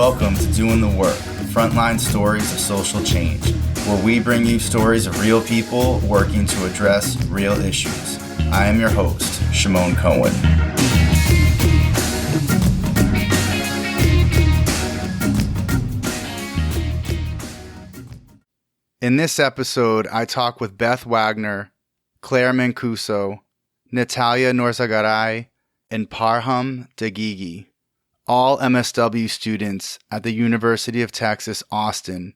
Welcome to Doing the Work, frontline stories of social change, where we bring you stories of real people working to address real issues. I am your host, Shimon Cohen. In this episode, I talk with Beth Wagner, Claire Mancuso, Natalia Norzagaray, and Parham Daghighi, all MSW students at the University of Texas, Austin,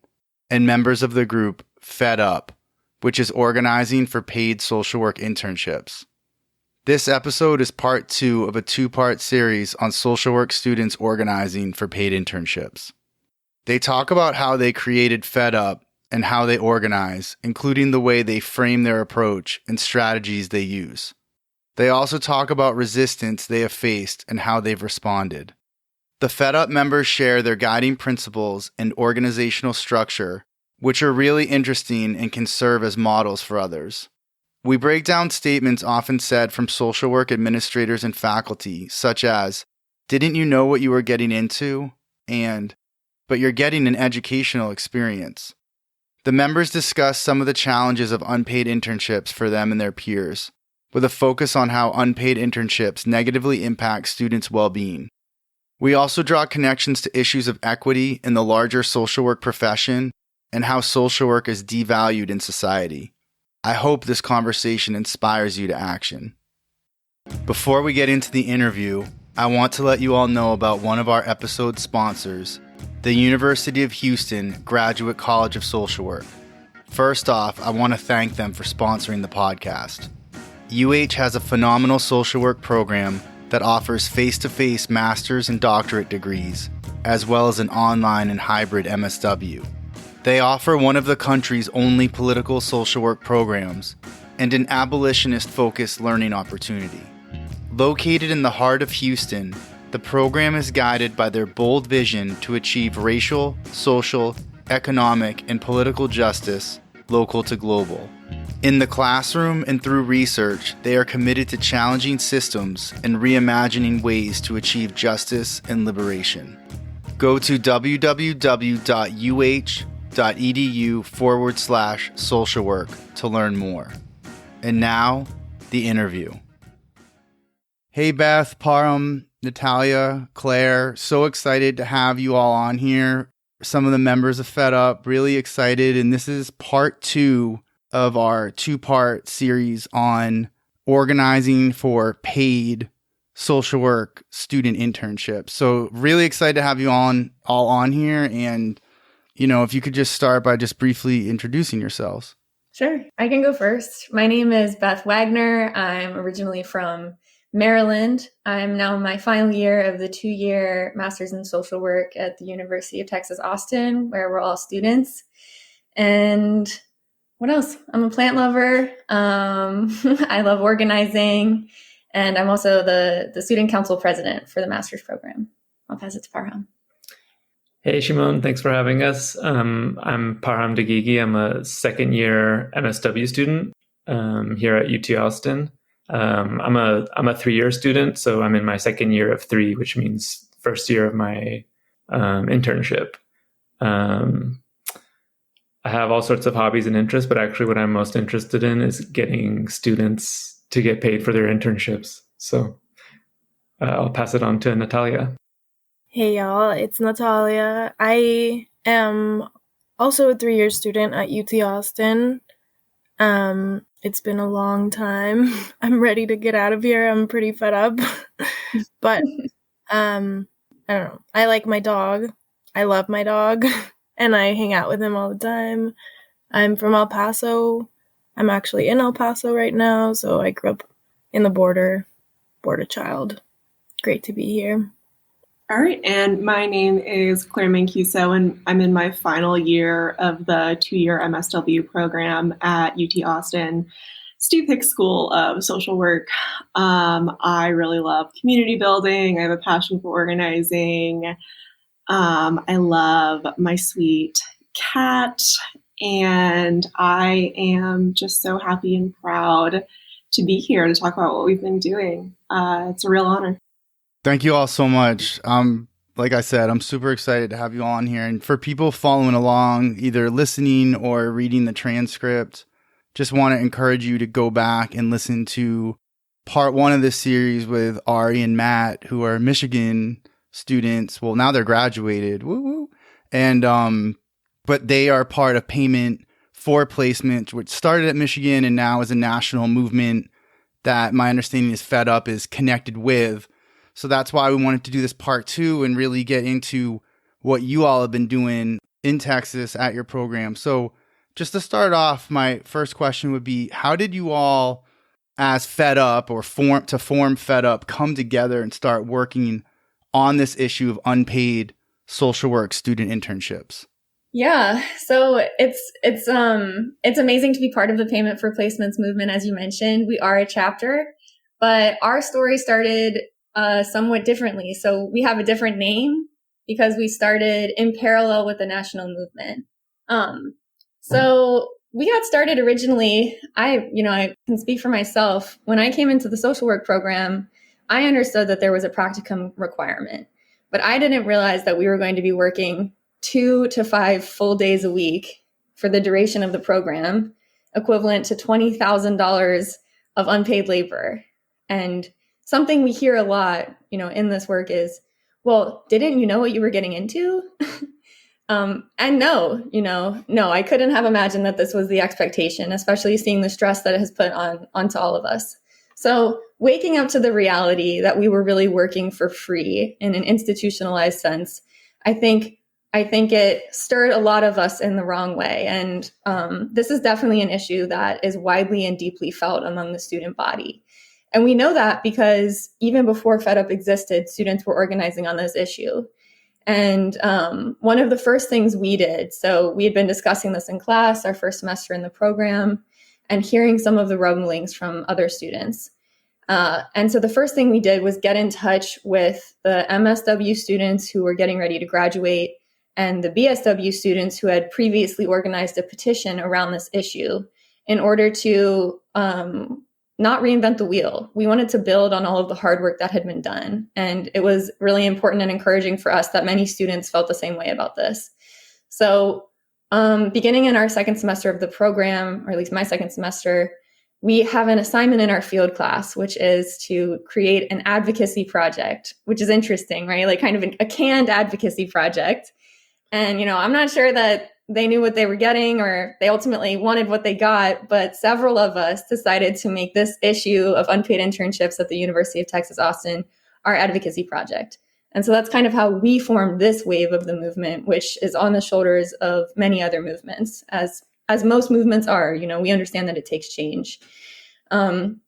and members of the group Fed Up, which is organizing for paid social work internships. This episode is part 2 of a 2-part series on social work students organizing for paid internships. They talk about how they created Fed Up and how they organize, including the way they frame their approach and strategies they use. They also talk about resistance they have faced and how they've responded. The Fed Up members share their guiding principles and organizational structure, which are really interesting and can serve as models for others. We break down statements often said from social work administrators and faculty, such as, "Didn't you know what you were getting into?" and, "But you're getting an educational experience." The members discuss some of the challenges of unpaid internships for them and their peers, with a focus on how unpaid internships negatively impact students' well-being. We also draw connections to issues of equity in the larger social work profession and how social work is devalued in society. I hope this conversation inspires you to action. Before we get into the interview, I want to let you all know about one of our episode sponsors, the University of Houston Graduate College of Social Work. First off, I want to thank them for sponsoring the podcast. UH has a phenomenal social work program that offers face-to-face master's and doctorate degrees, as well as an online and hybrid MSW. They offer one of the country's only political social work programs and an abolitionist-focused learning opportunity. Located in the heart of Houston, the program is guided by their bold vision to achieve racial, social, economic, and political justice, local to global. In the classroom and through research, they are committed to challenging systems and reimagining ways to achieve justice and liberation. Go to www.uh.edu/social work to learn more. And now, the interview. Hey Beth, Parham, Natalia, Claire, so excited to have you all on here. Some of the members of Fed Up, really excited. And this is part 2 of our 2-part series on organizing for paid social work student internships. So really excited to have you all on here. And, if you could just start by just briefly introducing yourselves. Sure. I can go first. My name is Beth Wagner. I'm originally from Maryland. I'm now in my final year of the 2-year Master's in Social Work at the University of Texas, Austin, where we're all students. And what else? I'm a plant lover. I love organizing. And I'm also the student council president for the master's program. I'll pass it to Parham. Hey, Shimon. Thanks for having us. I'm Parham Daghighi. I'm a second-year MSW student here at UT Austin. I'm a 3-year student, so I'm in my second year of 3, which means first year of my internship. I have all sorts of hobbies and interests, but actually what I'm most interested in is getting students to get paid for their internships. So I'll pass it on to Natalia. Hey y'all, it's Natalia. I am also a 3-year student at UT Austin. It's been a long time. I'm ready to get out of here. I'm pretty fed up. But I don't know. I like my dog. I love my dog. And I hang out with him all the time. I'm from El Paso. I'm actually in El Paso right now. So I grew up in the border child. Great to be here. All right. And my name is Claire Mancuso, and I'm in my final year of the 2-year MSW program at UT Austin, Steve Hicks School of Social Work. I really love community building. I have a passion for organizing. I love my sweet cat, and I am just so happy and proud to be here to talk about what we've been doing. It's a real honor. Thank you all so much. Like I said, I'm super excited to have you on here. And for people following along, either listening or reading the transcript, just want to encourage you to go back and listen to part 1 of this series with Ari and Matt, who are Michigan students. Well, now they're graduated. Woo woo. And, but they are part of Payment for Placement, which started at Michigan and now is a national movement that my understanding is FedUp is connected with. So that's why we wanted to do this part 2 and really get into what you all have been doing in Texas at your program. So just to start off, my first question would be, how did you all as FedUp or form FedUp come together and start working on this issue of unpaid social work student internships? Yeah, so it's amazing to be part of the Payment for Placements movement. As you mentioned, we are a chapter, but our story started somewhat differently. So we have a different name because we started in parallel with the national movement. So we got started originally. I can speak for myself. When I came into the social work program, I understood that there was a practicum requirement, but I didn't realize that we were going to be working 2 to 5 full days a week for the duration of the program, equivalent to $20,000 of unpaid labor. And something we hear a lot, in this work is, well, didn't you know what you were getting into? And no, I couldn't have imagined that this was the expectation, especially seeing the stress that it has put onto all of us. So waking up to the reality that we were really working for free in an institutionalized sense, I think it stirred a lot of us in the wrong way. And this is definitely an issue that is widely and deeply felt among the student body. And we know that because even before FedUp existed, students were organizing on this issue. And one of the first things we did, so we had been discussing this in class, our first semester in the program, and hearing some of the rumblings from other students. And so the first thing we did was get in touch with the MSW students who were getting ready to graduate and the BSW students who had previously organized a petition around this issue in order to not reinvent the wheel. We wanted to build on all of the hard work that had been done. And it was really important and encouraging for us that many students felt the same way about this. So beginning in our second semester of the program, or at least my second semester, we have an assignment in our field class, which is to create an advocacy project, which is interesting, right? Like kind of a canned advocacy project. And, I'm not sure that they knew what they were getting or they ultimately wanted what they got, but several of us decided to make this issue of unpaid internships at the University of Texas, Austin, our advocacy project. And so that's kind of how we formed this wave of the movement, which is on the shoulders of many other movements, as most movements are. We understand that it takes change. And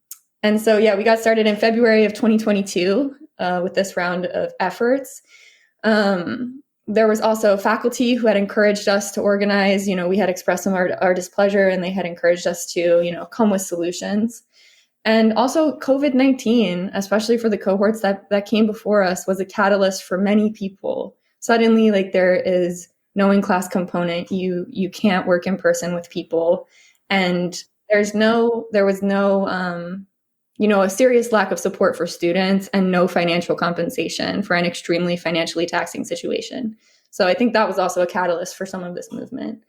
so, we got started in February of 2022 with this round of efforts. There was also faculty who had encouraged us to organize. We had expressed some our displeasure, and they had encouraged us to, come with solutions. And also COVID-19, especially for the cohorts that came before us, was a catalyst for many people. Suddenly, there is no in-class component. You can't work in person with people. And there was no a serious lack of support for students and no financial compensation for an extremely financially taxing situation. So I think that was also a catalyst for some of this movement.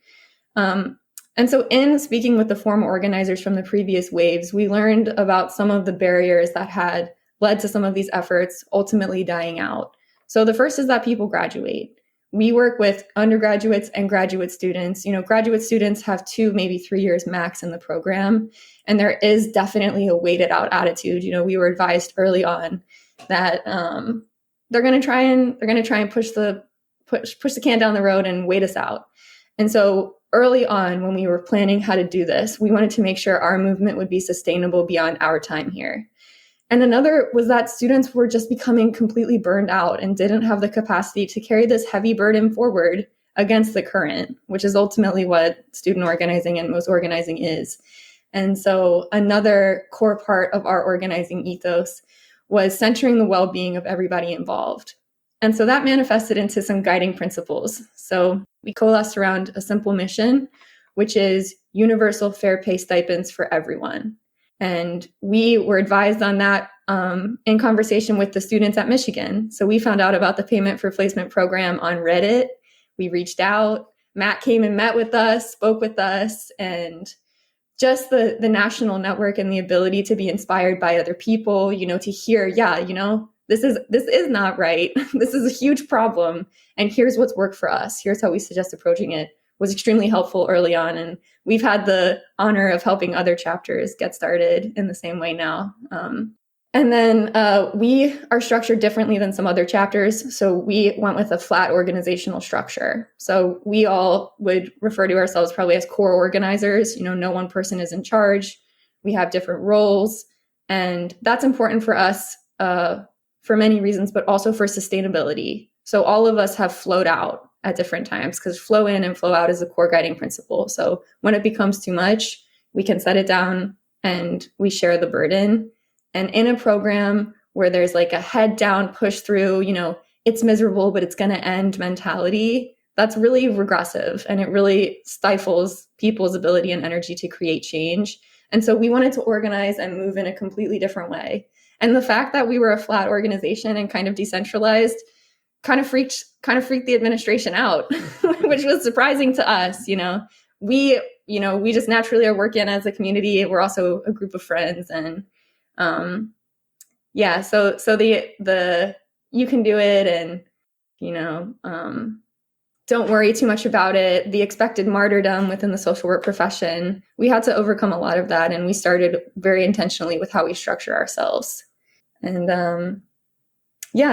And so in speaking with the former organizers from the previous waves, we learned about some of the barriers that had led to some of these efforts ultimately dying out. So the first is that people graduate. We work with undergraduates and graduate students. Graduate students have 2, maybe 3 years max in the program. And there is definitely a waited out attitude. We were advised early on that they're going to try and push the can down the road and wait us out. And so early on, when we were planning how to do this, we wanted to make sure our movement would be sustainable beyond our time here. And another was that students were just becoming completely burned out and didn't have the capacity to carry this heavy burden forward against the current, which is ultimately what student organizing and most organizing is. And so another core part of our organizing ethos was centering the well-being of everybody involved. And so that manifested into some guiding principles. So we coalesced around a simple mission, which is universal fair pay stipends for everyone. And we were advised on that in conversation with the students at Michigan. So we found out about the payment for placement program on Reddit. We reached out. Matt came and met with us, spoke with us, and just the national network and the ability to be inspired by other people, to hear, this is not right. This is a huge problem. And here's what's worked for us. Here's how we suggest approaching it, was extremely helpful early on. And we've had the honor of helping other chapters get started in the same way now. And then we are structured differently than some other chapters. So we went with a flat organizational structure. So we all would refer to ourselves probably as core organizers. No one person is in charge. We have different roles. And that's important for us for many reasons, but also for sustainability. So all of us have flowed out at different times, because flow in and flow out is a core guiding principle. So when it becomes too much, we can set it down and we share the burden. And in a program where there's like a head down, push through, it's miserable, but it's going to end mentality, that's really regressive, and it really stifles people's ability and energy to create change. And so we wanted to organize and move in a completely different way. And the fact that we were a flat organization and kind of decentralized kind of freaked the administration out, which was surprising to us. We just naturally are working as a community. We're also a group of friends, and so the you can do it, and don't worry too much about it. The expected martyrdom within the social work profession, we had to overcome a lot of that, and we started very intentionally with how we structure ourselves. And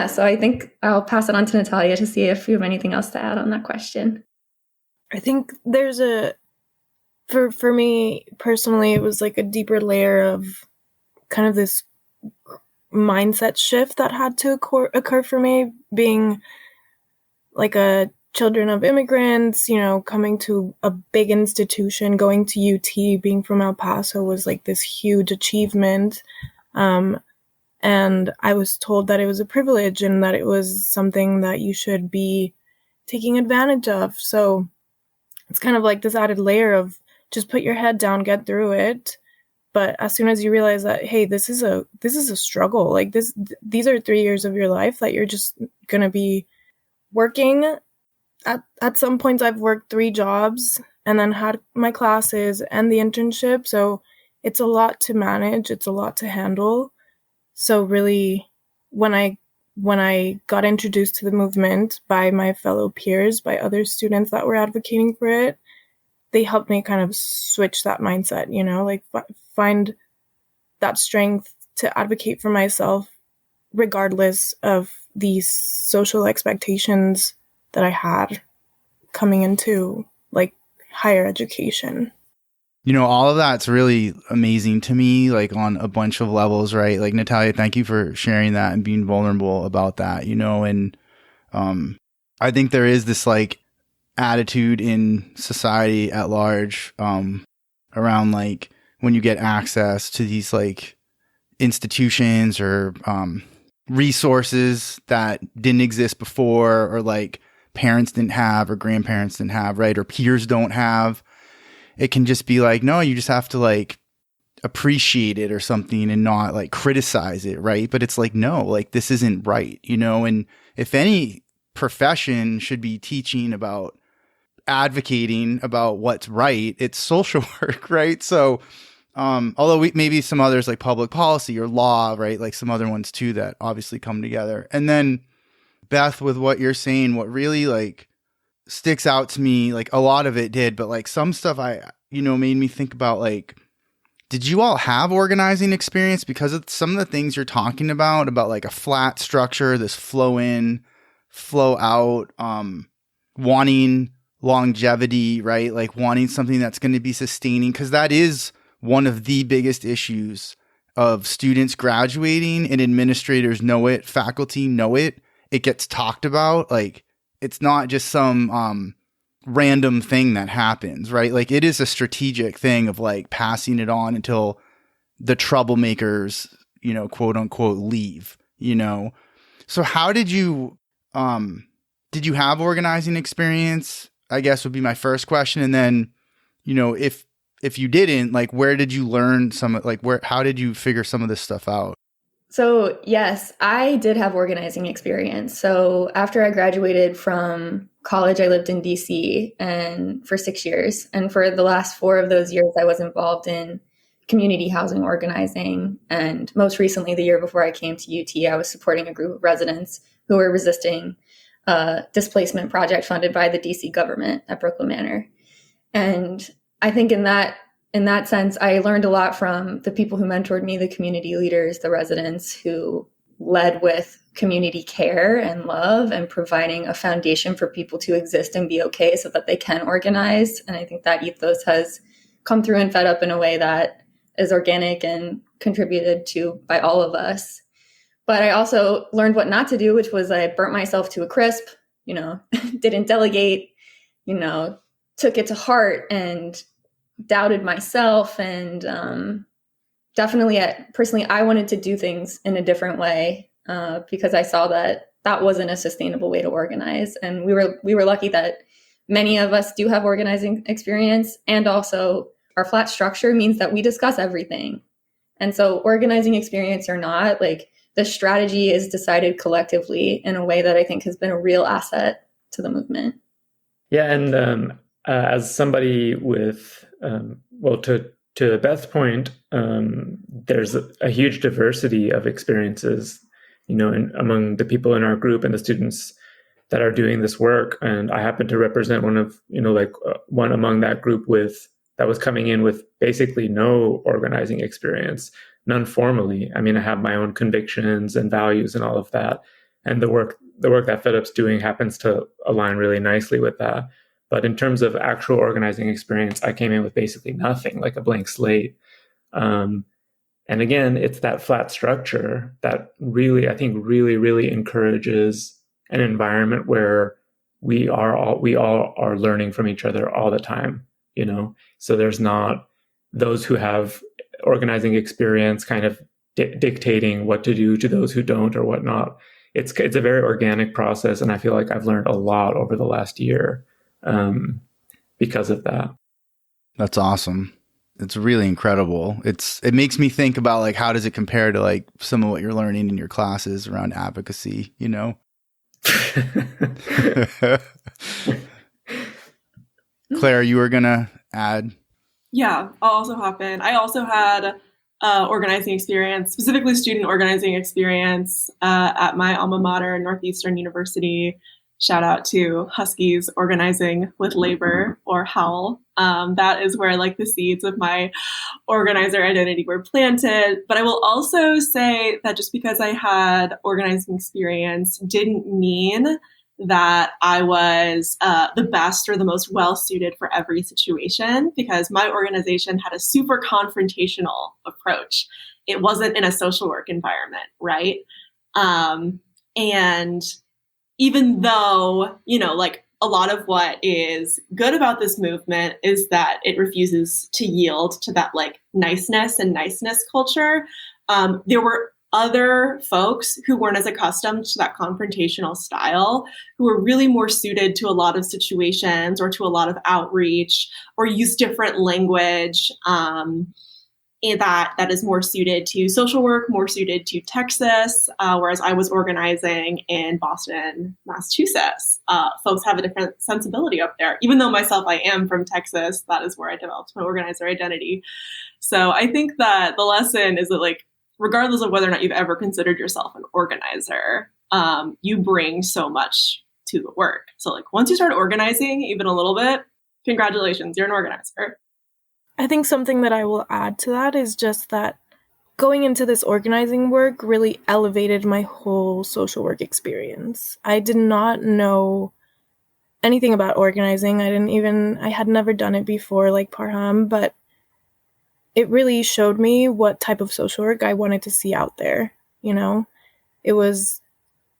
so I think I'll pass it on to Natalia to see if you have anything else to add on that question. I think there's for me personally, it was like a deeper layer of kind of this mindset shift that had to occur for me, being like a children of immigrants, coming to a big institution, going to UT, being from El Paso was like this huge achievement. And I was told that it was a privilege and that it was something that you should be taking advantage of. So it's kind of like this added layer of just put your head down, get through it. But as soon as you realize that, hey, this is a struggle, like these are 3 years of your life that you're just going to be working. At some points I've worked 3 jobs and then had my classes and the internship. So it's a lot to manage. It's a lot to handle. So really, when I got introduced to the movement by my fellow peers, by other students that were advocating for it, they helped me kind of switch that mindset, like find that strength to advocate for myself, regardless of these social expectations that I had coming into like higher education. All of that's really amazing to me, like on a bunch of levels, right? Like, Natalia, thank you for sharing that and being vulnerable about that, and I think there is this like attitude in society at large around like when you get access to these like institutions or resources that didn't exist before, or like parents didn't have or grandparents didn't have, right? Or peers don't have. It can just be like, no, you just have to like appreciate it or something and not like criticize it, right? But it's like, no, like this isn't right, and if any profession should be teaching about advocating about what's right, it's social work, right? So although maybe some others like public policy or law, right? Like some other ones too that obviously come together. And then Beth, with what you're saying, what really like sticks out to me, like a lot of it did, but like some stuff made me think about like, did you all have organizing experience? Because of some of the things you're talking about like a flat structure, this flow in, flow out, wanting longevity, right? Like wanting something that's going to be sustaining, because that is one of the biggest issues of students graduating, and administrators know it, faculty know it. It gets talked about. Like, it's not just some random thing that happens, right? Like, it is a strategic thing of like passing it on until the troublemakers, quote unquote, leave, So how did you have organizing experience? I guess would be my first question. And then, if you didn't, like, where did you learn how did you figure some of this stuff out? So yes, I did have organizing experience. So after I graduated from college, I lived in DC and for 6 years. And for the last 4 of those years, I was involved in community housing organizing. And most recently, the year before I came to UT, I was supporting a group of residents who were resisting a displacement project funded by the DC government at Brooklyn Manor. And I think in that sense, I learned a lot from the people who mentored me, the community leaders, the residents who led with community care and love and providing a foundation for people to exist and be okay so that they can organize. And I think that ethos has come through and fed up in a way that is organic and contributed to by all of us. But I also learned what not to do, which was I burnt myself to a crisp, didn't delegate, took it to heart and doubted myself. And definitely, personally, I wanted to do things in a different way because I saw that wasn't a sustainable way to organize. And we were lucky that many of us do have organizing experience, and also our flat structure means that we discuss everything. And so organizing experience or not, like the strategy is decided collectively in a way that I think has been a real asset to the movement. Yeah, and as somebody with, to Beth's point, there's a huge diversity of experiences, among the people in our group and the students that are doing this work. And I happen to represent one among that group that was coming in with basically no organizing experience, none formally. I mean, I have my own convictions and values and all of that. And the work that Philip's doing happens to align really nicely with that. But in terms of actual organizing experience, I came in with basically nothing, like a blank slate. And again, it's that flat structure that really, I think, really encourages an environment where we all are learning from each other all the time, So there's not those who have organizing experience kind of dictating what to do to those who don't or whatnot. It's a very organic process, and I feel like I've learned a lot over the last year because of that. That's awesome. It's really incredible. It makes me think about like, how does it compare to like some of what you're learning in your classes around advocacy, Claire, you were gonna add? Yeah, I'll also hop in. I also had organizing experience, specifically student organizing experience at my alma mater, Northeastern University. Shout out to Huskies Organizing with Labor, or HOWL. That is where like the seeds of my organizer identity were planted. But I will also say that just because I had organizing experience didn't mean that I was the best or the most well-suited for every situation, because my organization had a super confrontational approach. It wasn't in a social work environment, right? And even though, like a lot of what is good about this movement is that it refuses to yield to that like niceness culture, there were other folks who weren't as accustomed to that confrontational style, who were really more suited to a lot of situations or to a lot of outreach, or use different language that is more suited to social work, more suited to Texas, whereas I was organizing in Boston, Massachusetts. Folks have a different sensibility up there. Even though myself, I am from Texas, that is where I developed my organizer identity. So I think that the lesson is that, like, regardless of whether or not you've ever considered yourself an organizer, you bring so much to the work. So like once you start organizing even a little bit, congratulations, you're an organizer. I think something that I will add to that is just that going into this organizing work really elevated my whole social work experience. I did not know anything about organizing. I had never done it before like Parham, but it really showed me what type of social work I wanted to see out there. It was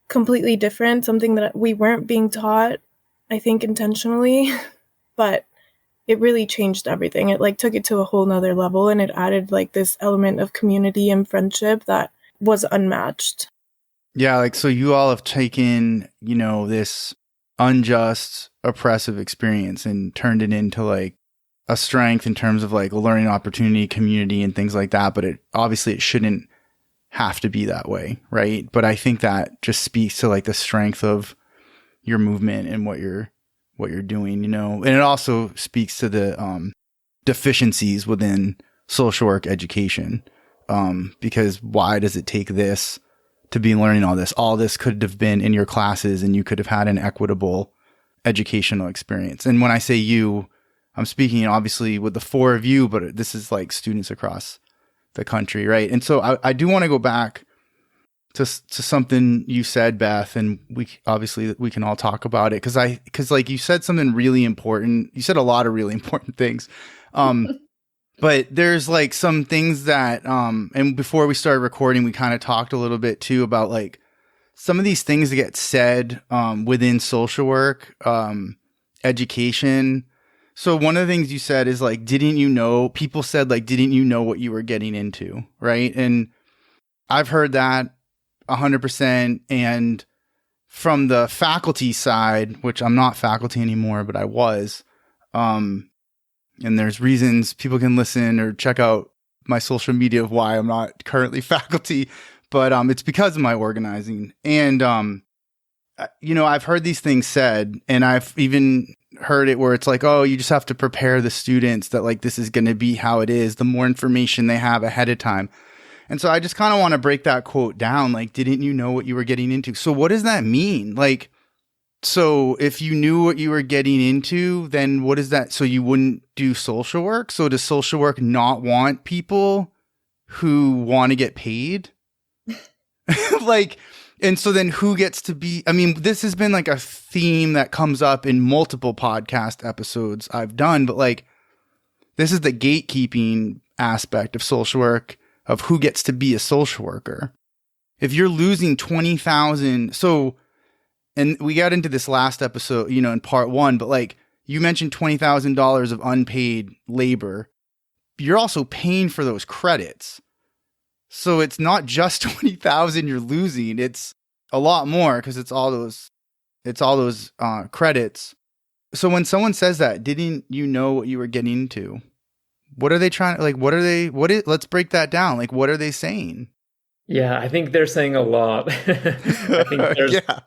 completely different, something that we weren't being taught, I think intentionally, but it really changed everything. It like took it to a whole nother level, and it added like this element of community and friendship that was unmatched. Yeah, like, so you all have taken, this unjust, oppressive experience and turned it into like a strength in terms of like learning opportunity, community, and things like that. But it shouldn't have to be that way, right? But I think that just speaks to like the strength of your movement and what you're doing, you know. And it also speaks to the deficiencies within social work education, because why does it take this to be learning all this? All this could have been in your classes, and you could have had an equitable educational experience. And when I say you, I'm speaking obviously with the four of you, but this is like students across the country, right? And so I do want to go back to something you said, Beth, and we can all talk about it, because like you said something really important. You said a lot of really important things, but there's like some things that and before we started recording, we kind of talked a little bit too about like some of these things that get said within social work education. So one of the things you said is like, people said like, didn't you know what you were getting into? Right. And I've heard that 100%. And from the faculty side, which I'm not faculty anymore, but I was, and there's reasons people can listen or check out my social media of why I'm not currently faculty, but it's because of my organizing. And, I've heard these things said, and I've even heard it where it's like, oh, you just have to prepare the students that like this is going to be how it is, the more information they have ahead of time. And so I just kind of want to break that quote down. Like, didn't you know what you were getting into? So what does that mean? Like, so if you knew what you were getting into, then what is that? So you wouldn't do social work? So does social work not want people who want to get paid? Like, and so then who gets to be, I mean, this has been like a theme that comes up in multiple podcast episodes I've done, but like, this is the gatekeeping aspect of social work, of who gets to be a social worker. If you're losing 20,000, and we got into this last episode, in part one, but like you mentioned $20,000 of unpaid labor. You're also paying for those credits. So it's not just 20,000 you're losing. It's a lot more, because it's all those credits. So when someone says that, didn't you know what you were getting into? What are they trying, like, let's break that down. Like, what are they saying? Yeah, I think they're saying a lot. I think there's, yeah.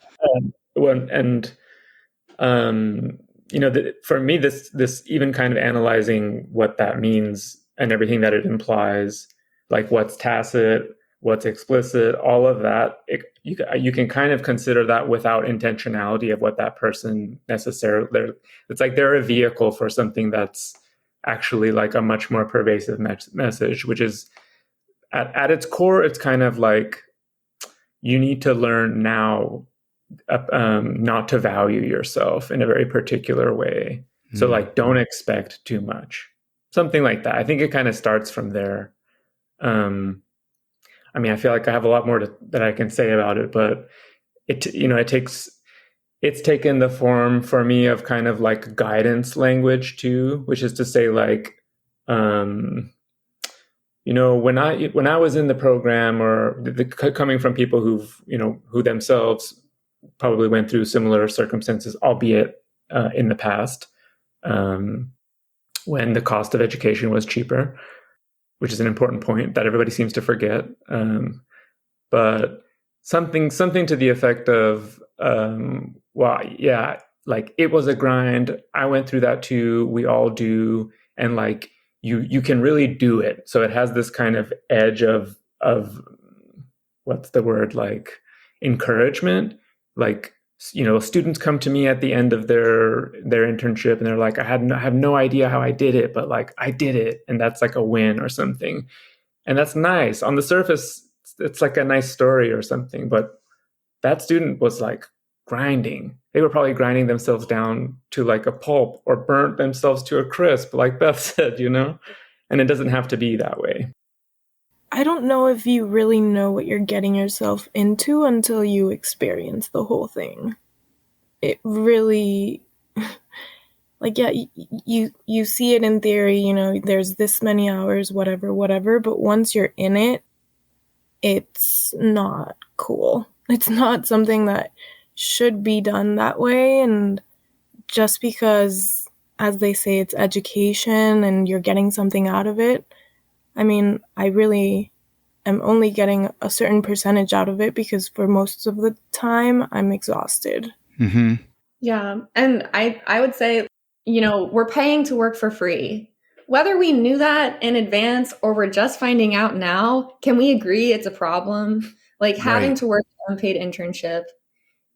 For me, this even kind of analyzing what that means and everything that it implies, like what's tacit, what's explicit, all of that, you can kind of consider that without intentionality of what that person necessarily, it's like they're a vehicle for something that's actually like a much more pervasive message, which is at its core, it's kind of like you need to learn now not to value yourself in a very particular way. So like, don't expect too much, something like that. I think it kind of starts from there. I feel like I have a lot more that I can say about it, but it's taken the form for me of kind of like guidance language too, which is to say like, when I was in the program, or coming from people who themselves probably went through similar circumstances, albeit in the past, when the cost of education was cheaper, which is an important point that everybody seems to forget. But something to the effect of, like it was a grind. I went through that too. We all do. And like, you can really do it. So it has this kind of edge of what's the word, like encouragement. Like, students come to me at the end of their internship and they're like, I have no idea how I did it, but like I did it. And that's like a win or something. And that's nice. On the surface, it's like a nice story or something, but that student was like grinding. They were probably grinding themselves down to like a pulp, or burnt themselves to a crisp, like Beth said, and it doesn't have to be that way. I don't know if you really know what you're getting yourself into until you experience the whole thing. It really, like, yeah, you see it in theory, there's this many hours, whatever, but once you're in it, it's not cool. It's not something that should be done that way. And just because, as they say, it's education and you're getting something out of it, I am only getting a certain percentage out of it because for most of the time I'm exhausted. Mm-hmm. Yeah. And I would say, we're paying to work for free. Whether we knew that in advance or we're just finding out now, can we agree it's a problem? Like having to work an unpaid internship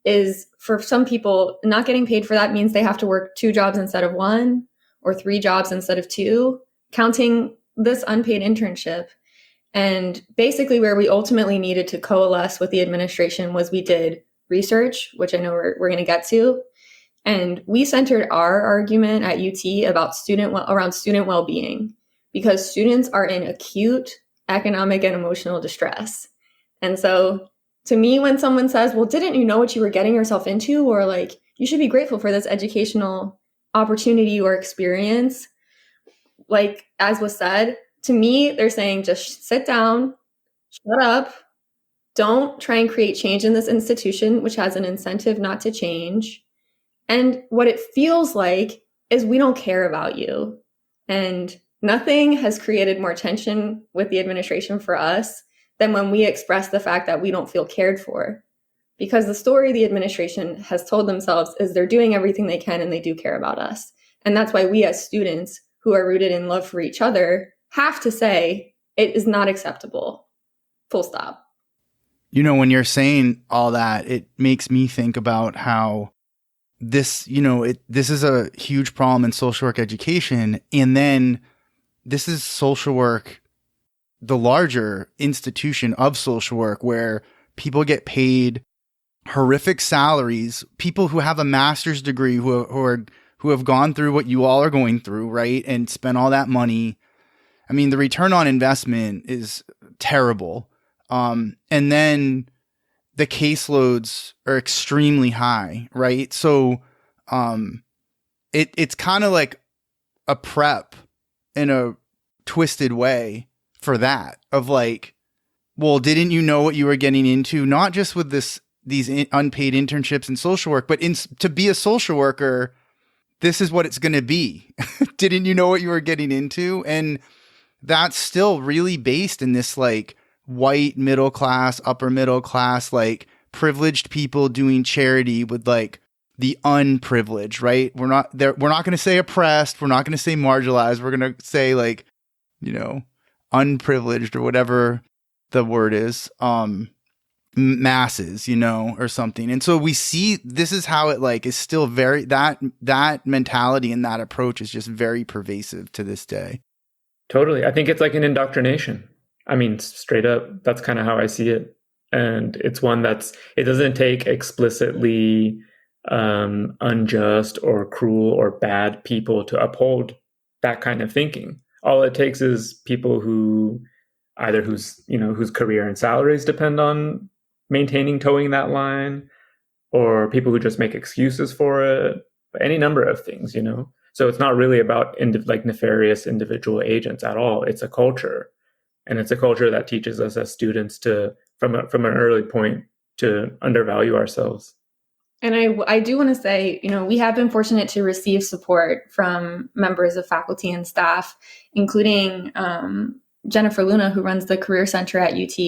is, for some people, not getting paid for that means they have to work 2 jobs instead of 1 or 3 jobs instead of 2, counting this unpaid internship. And basically where we ultimately needed to coalesce with the administration was we did research, which I know we're going to get to. And we centered our argument at UT about around student well-being, because students are in acute economic and emotional distress. And so to me, when someone says, well, didn't you know what you were getting yourself into? Or like, you should be grateful for this educational opportunity or experience. Like, as was said, to me, they're saying, just sit down, shut up. Don't try and create change in this institution, which has an incentive not to change. And what it feels like is we don't care about you. And nothing has created more tension with the administration for us than when we express the fact that we don't feel cared for. Because the story the administration has told themselves is they're doing everything they can and they do care about us. And that's why we as students who are rooted in love for each other have to say it is not acceptable. Full stop. When you're saying all that, it makes me think about how this is a huge problem in social work education. And then this is social work, the larger institution of social work, where people get paid horrific salaries, people who have a master's degree, who have gone through what you all are going through, right? And spent all that money. I mean, the return on investment is terrible. And then the caseloads are extremely high, right? So it's kind of like a prep in a twisted way for that, of like, well, didn't you know what you were getting into? Not just with these unpaid internships in social work, but to be a social worker, this is what it's going to be. Didn't you know what you were getting into? And that's still really based in this like white middle class, upper middle class, like privileged people doing charity with like the unprivileged, right? We're not going to say oppressed. We're not going to say marginalized. We're going to say like, unprivileged or whatever the word is, masses, or something. And so we see this is how it like is still very, that mentality and that approach is just very pervasive to this day. Totally. I think it's like an indoctrination. I mean, straight up, that's kind of how I see it. And it's one it doesn't take explicitly unjust or cruel or bad people to uphold that kind of thinking. All it takes is people who whose career and salaries depend on maintaining towing that line, or people who just make excuses for it, any number of things, So it's not really about nefarious individual agents at all. It's a culture. And it's a culture that teaches us as students to, from an early point, to undervalue ourselves. And I do want to say, we have been fortunate to receive support from members of faculty and staff, including Jennifer Luna, who runs the Career Center at UT.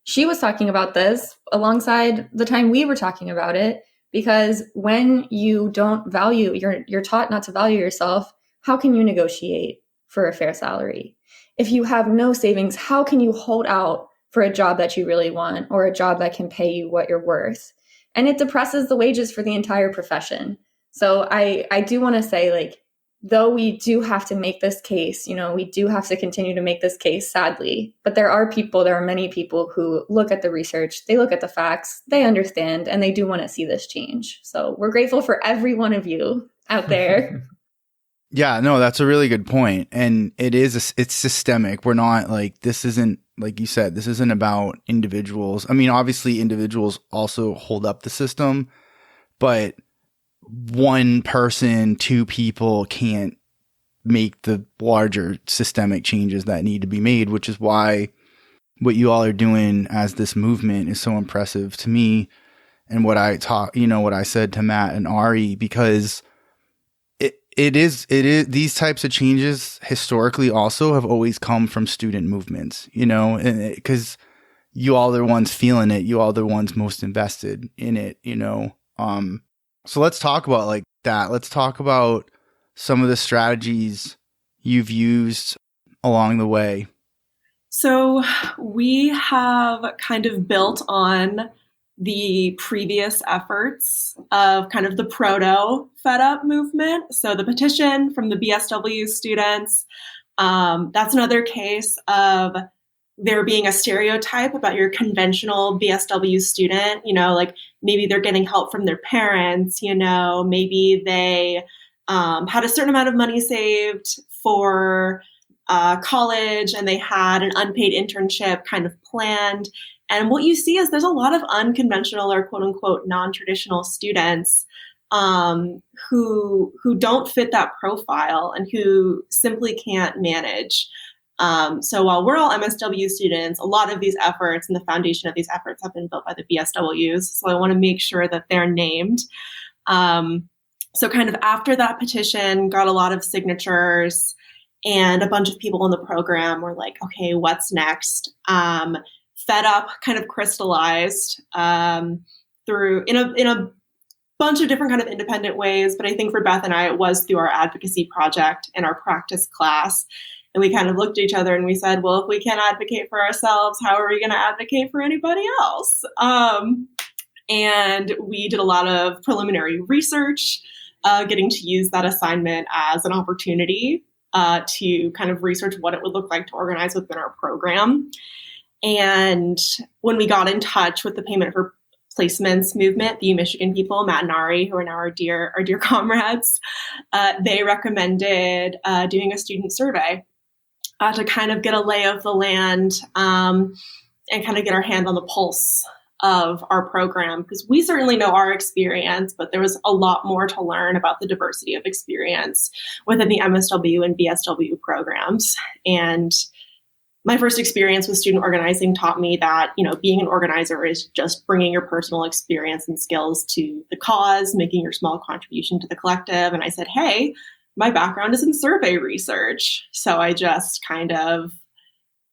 She was talking about this alongside the time we were talking about it, because when you don't value, you're taught not to value yourself, how can you negotiate for a fair salary? If you have no savings, how can you hold out for a job that you really want or a job that can pay you what you're worth? And it depresses the wages for the entire profession. So I do want to say, like, though we do have to make this case, we do have to continue to make this case, sadly. But there are many people who look at the research, they look at the facts, they understand, and they do want to see this change. So we're grateful for every one of you out there. Yeah, no, that's a really good point. And it's systemic. We're not like, this isn't, like you said, this isn't about individuals. I mean, obviously individuals also hold up the system, but one person, 2 people can't make the larger systemic changes that need to be made, which is why what you all are doing as this movement is so impressive to me. And what I said to Matt and Ari, because it is these types of changes historically also have always come from student movements, because you all are the ones feeling it, you all are the ones most invested in it, so let's talk about like that. Let's talk about some of the strategies you've used along the way. So we have kind of built on the previous efforts of kind of the proto Fed Up movement. So the petition from the BSW students, that's another case of there being a stereotype about your conventional BSW student, like maybe they're getting help from their parents, maybe they had a certain amount of money saved for college and they had an unpaid internship kind of planned. And what you see is there's a lot of unconventional or quote unquote non-traditional students who don't fit that profile and who simply can't manage. So while we're all MSW students, a lot of these efforts and the foundation of these efforts have been built by the BSWs. So I want to make sure that they're named. So kind of after that petition, got a lot of signatures and a bunch of people in the program were like, okay, what's next? Fed Up kind of crystallized through in a bunch of different kind of independent ways. But I think for Beth and I, it was through our advocacy project and our practice class. And we kind of looked at each other and we said, well, if we can't advocate for ourselves, how are we going to advocate for anybody else? And we did a lot of preliminary research, getting to use that assignment as an opportunity to kind of research what it would look like to organize within our program. And when we got in touch with the Payment for Placements movement, the Michigan people, Matt and Ari, who are now our dear comrades, they recommended doing a student survey to kind of get a lay of the land and kind of get our hand on the pulse of our program, because we certainly know our experience, but there was a lot more to learn about the diversity of experience within the MSW and BSW programs. And my first experience with student organizing taught me that, being an organizer is just bringing your personal experience and skills to the cause, making your small contribution to the collective. And I said, hey, my background is in survey research. So I just kind of,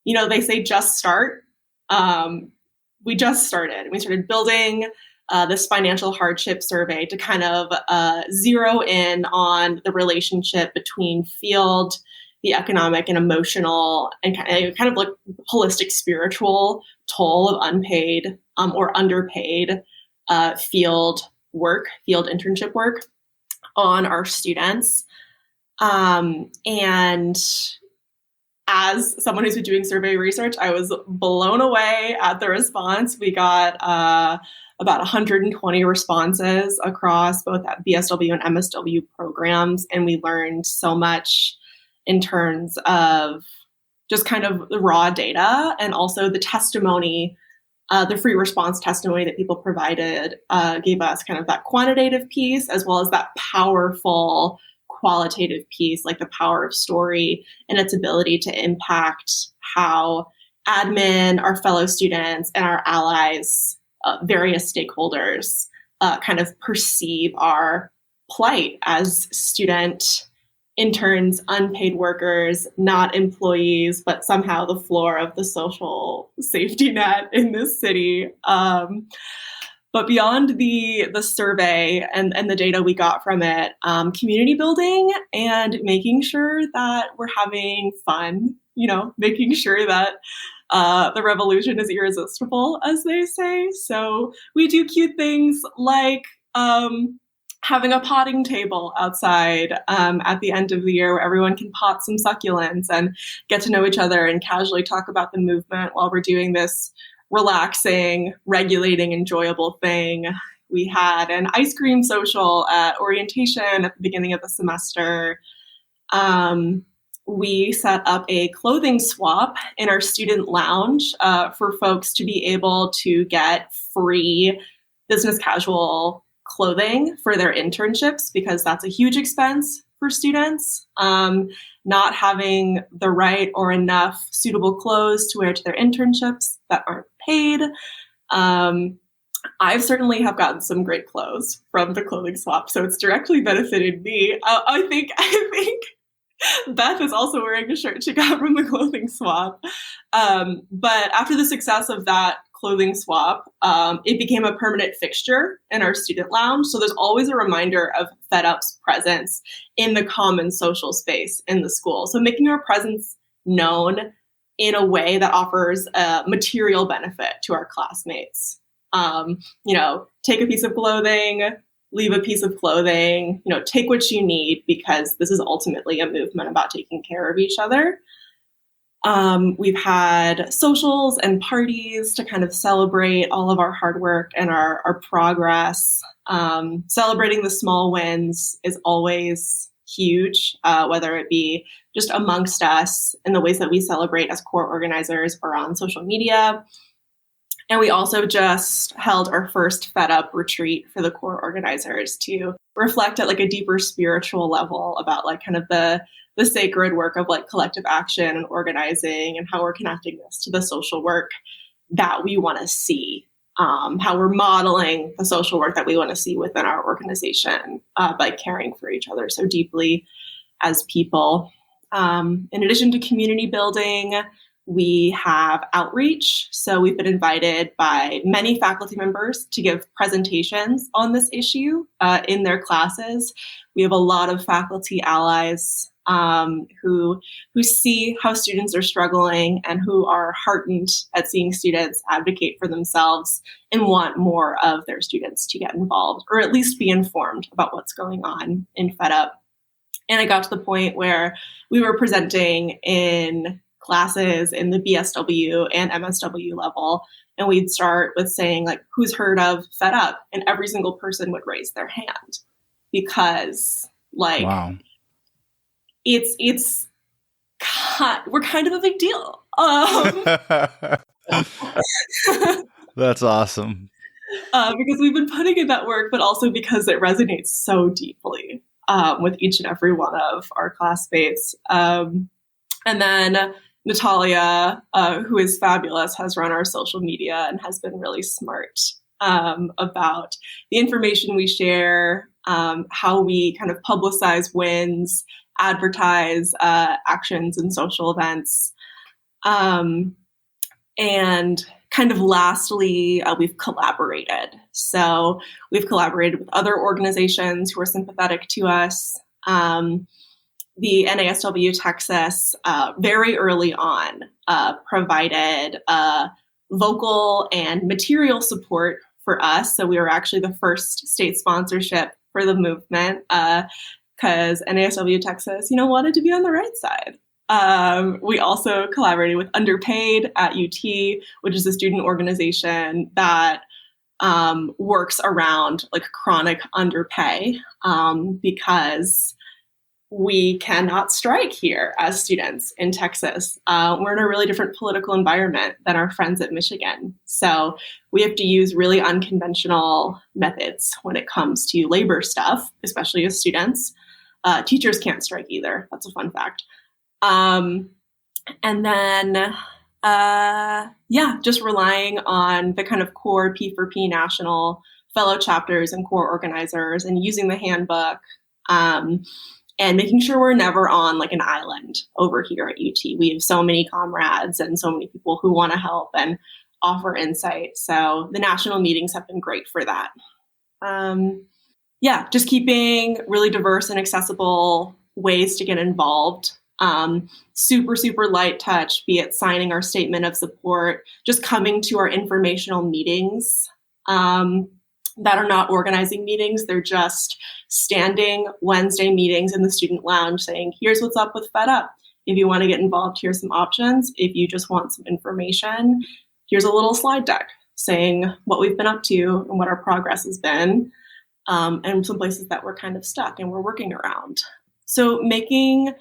they say just start. We just started. We started building this financial hardship survey to kind of zero in on the relationship between field, the economic and emotional, and kind of like holistic spiritual toll of unpaid or underpaid field internship work on our students. And as someone who's been doing survey research, I was blown away at the response. We got about 120 responses across both BSW and MSW programs, and we learned so much in terms of just kind of the raw data and also the testimony, the free response testimony that people provided gave us kind of that quantitative piece as well as that powerful qualitative piece, like the power of story and its ability to impact how admin, our fellow students, and our allies, various stakeholders, kind of perceive our plight as student interns, unpaid workers, not employees, but somehow the floor of the social safety net in this city. But beyond the survey and the data we got from it, community building and making sure that we're having fun, making sure that the revolution is irresistible, as they say. So we do cute things like having a potting table outside at the end of the year where everyone can pot some succulents and get to know each other and casually talk about the movement while we're doing this relaxing, regulating, enjoyable thing. We had an ice cream social at orientation at the beginning of the semester. We set up a clothing swap in our student lounge for folks to be able to get free business casual clothing for their internships, because that's a huge expense for students. Not having the right or enough suitable clothes to wear to their internships that aren't paid. I've certainly have gotten some great clothes from the clothing swap, so it's directly benefited me. I think Beth is also wearing a shirt she got from the clothing swap. But after the success of that clothing swap, it became a permanent fixture in our student lounge. So there's always a reminder of FedUp's presence in the common social space in the school. So making our presence known in a way that offers a material benefit to our classmates. Take a piece of clothing, leave a piece of clothing, take what you need, because this is ultimately a movement about taking care of each other. We've had socials and parties to kind of celebrate all of our hard work and our progress. Celebrating the small wins is always huge, whether it be just amongst us in the ways that we celebrate as core organizers or on social media. And we also just held our first FedUp retreat for the core organizers to reflect at like a deeper spiritual level about like kind of the sacred work of like collective action and organizing, and how we're connecting this to the social work that we want to see, how we're modeling the social work that we want to see within our organization by caring for each other so deeply as people. In addition to community building, we have outreach. So we've been invited by many faculty members to give presentations on this issue in their classes. We have a lot of faculty allies who see how students are struggling and who are heartened at seeing students advocate for themselves and want more of their students to get involved, or at least be informed about what's going on in FedUp. And it got to the point where we were presenting in classes in the BSW and MSW level, and we'd start with saying like, who's heard of FedUp? And every single person would raise their hand, because like, wow. We're kind of a big deal. That's awesome. Because we've been putting in that work, but also because it resonates so deeply with each and every one of our classmates. And then Natalia, who is fabulous, has run our social media and has been really smart about the information we share, how we kind of publicize wins, advertise actions and social events. And kind of lastly, we've collaborated. So we've collaborated with other organizations who are sympathetic to us. The NASW Texas, very early on, provided vocal and material support for us. So we were actually the first state sponsorship for the movement, because NASW Texas, wanted to be on the right side. We also collaborated with Unpaid at UT, which is a student organization that works around like chronic underpay, because we cannot strike here as students in Texas. We're in a really different political environment than our friends at Michigan. So we have to use really unconventional methods when it comes to labor stuff, especially as students. Teachers can't strike either. That's a fun fact. And then, just relying on the kind of core P4P national fellow chapters and core organizers, and using the handbook, and making sure we're never on like an island over here at UT. We have so many comrades and so many people who want to help and offer insight. So the national meetings have been great for that. Just keeping really diverse and accessible ways to get involved. Super, super light touch, be it signing our statement of support, just coming to our informational meetings that are not organizing meetings. They're just standing Wednesday meetings in the student lounge saying, here's what's up with FedUp. If you want to get involved, here's some options. If you just want some information, here's a little slide deck saying what we've been up to and what our progress has been, and some places that we're kind of stuck and we're working around. So making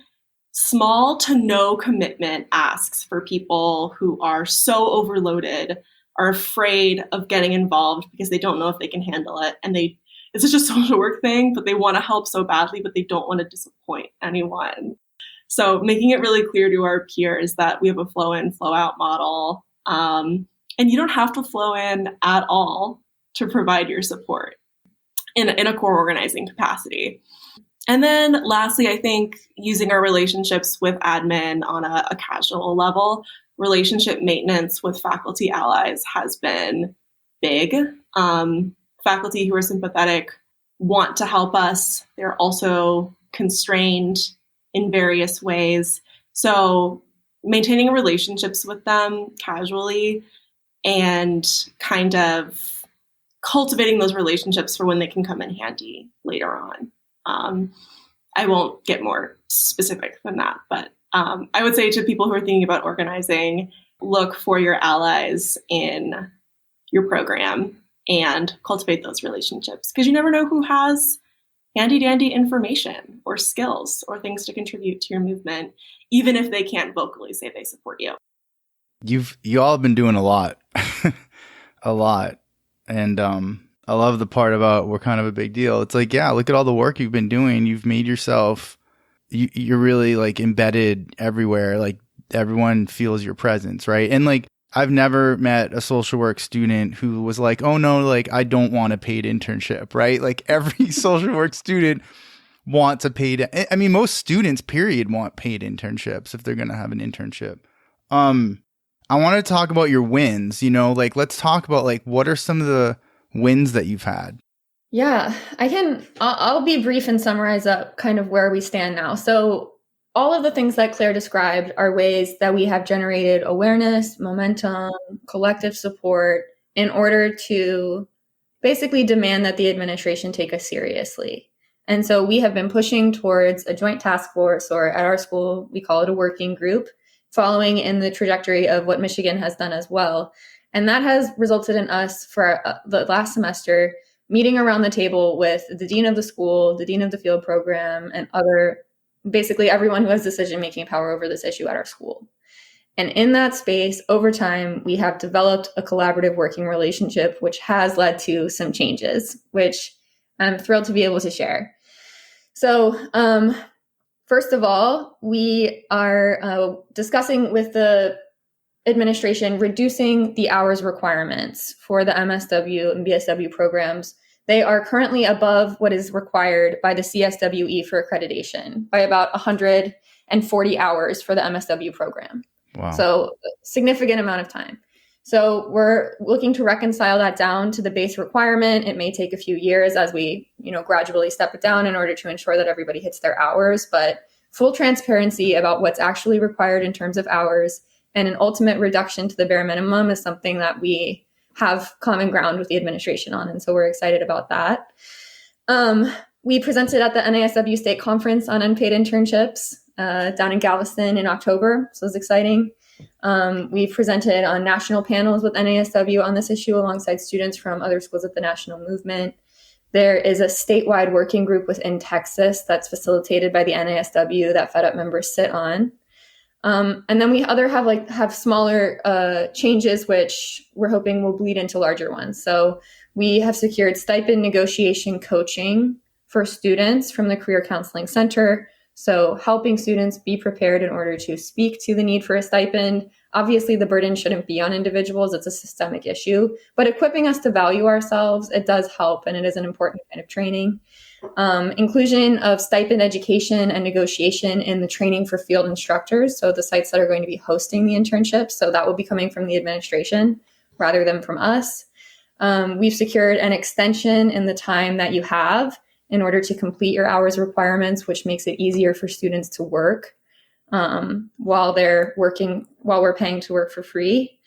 small to no commitment asks for people who are so overloaded, are afraid of getting involved because they don't know if they can handle it. And it's just a social work thing, but they want to help so badly, but they don't want to disappoint anyone. So making it really clear to our peers that we have a flow in, flow out model. And you don't have to flow in at all to provide your support in a core organizing capacity. And then lastly, I think using our relationships with admin on a casual level, relationship maintenance with faculty allies has been big. Faculty who are sympathetic want to help us. They're also constrained in various ways. So maintaining relationships with them casually and kind of cultivating those relationships for when they can come in handy later on. I won't get more specific than that, but I would say to people who are thinking about organizing, look for your allies in your program and cultivate those relationships, because you never know who has handy dandy information or skills or things to contribute to your movement, even if they can't vocally say they support you. You all have been doing a lot, a lot. And I love the part about we're kind of a big deal. It's like, yeah, look at all the work you've been doing. You've made yourself, you're really like embedded everywhere. Like everyone feels your presence, right? And like, I've never met a social work student who was like, oh no, like I don't want a paid internship, right? Like every social work student wants a paid, I mean, most students period want paid internships if they're going to have an internship. I want to talk about your wins, like let's talk about like, what are some of the wins that you've had? Yeah, I'll be brief and summarize up kind of where we stand now. So all of the things that Claire described are ways that we have generated awareness, momentum, collective support in order to basically demand that the administration take us seriously. And so we have been pushing towards a joint task force, or at our school, we call it a working group, following in the trajectory of what Michigan has done as well. And that has resulted in us for the last semester meeting around the table with the dean of the school, the dean of the field program, and basically everyone who has decision-making power over this issue at our school. And in that space, over time, we have developed a collaborative working relationship, which has led to some changes, which I'm thrilled to be able to share. So first of all, we are discussing with the administration reducing the hours requirements for the MSW and BSW programs. They are currently above what is required by the CSWE for accreditation by about 140 hours for the MSW program. Wow. So a significant amount of time. So we're looking to reconcile that down to the base requirement. It may take a few years as we, gradually step it down in order to ensure that everybody hits their hours, but full transparency about what's actually required in terms of hours and an ultimate reduction to the bare minimum is something that we have common ground with the administration on. And so we're excited about that. We presented at the NASW State Conference on unpaid internships down in Galveston in October. So it was exciting. We presented on national panels with NASW on this issue alongside students from other schools of the national movement. There is a statewide working group within Texas that's facilitated by the NASW that FedUp members sit on. And then we have smaller changes, which we're hoping will bleed into larger ones. So we have secured stipend negotiation coaching for students from the Career Counseling Center. So helping students be prepared in order to speak to the need for a stipend. Obviously, the burden shouldn't be on individuals. It's a systemic issue. But equipping us to value ourselves, it does help, and it is an important kind of training. Inclusion of stipend education and negotiation in the training for field instructors, so the sites that are going to be hosting the internships. So that will be coming from the administration rather than from us. We've secured an extension in the time that you have in order to complete your hours requirements, which makes it easier for students to work while we're paying to work for free.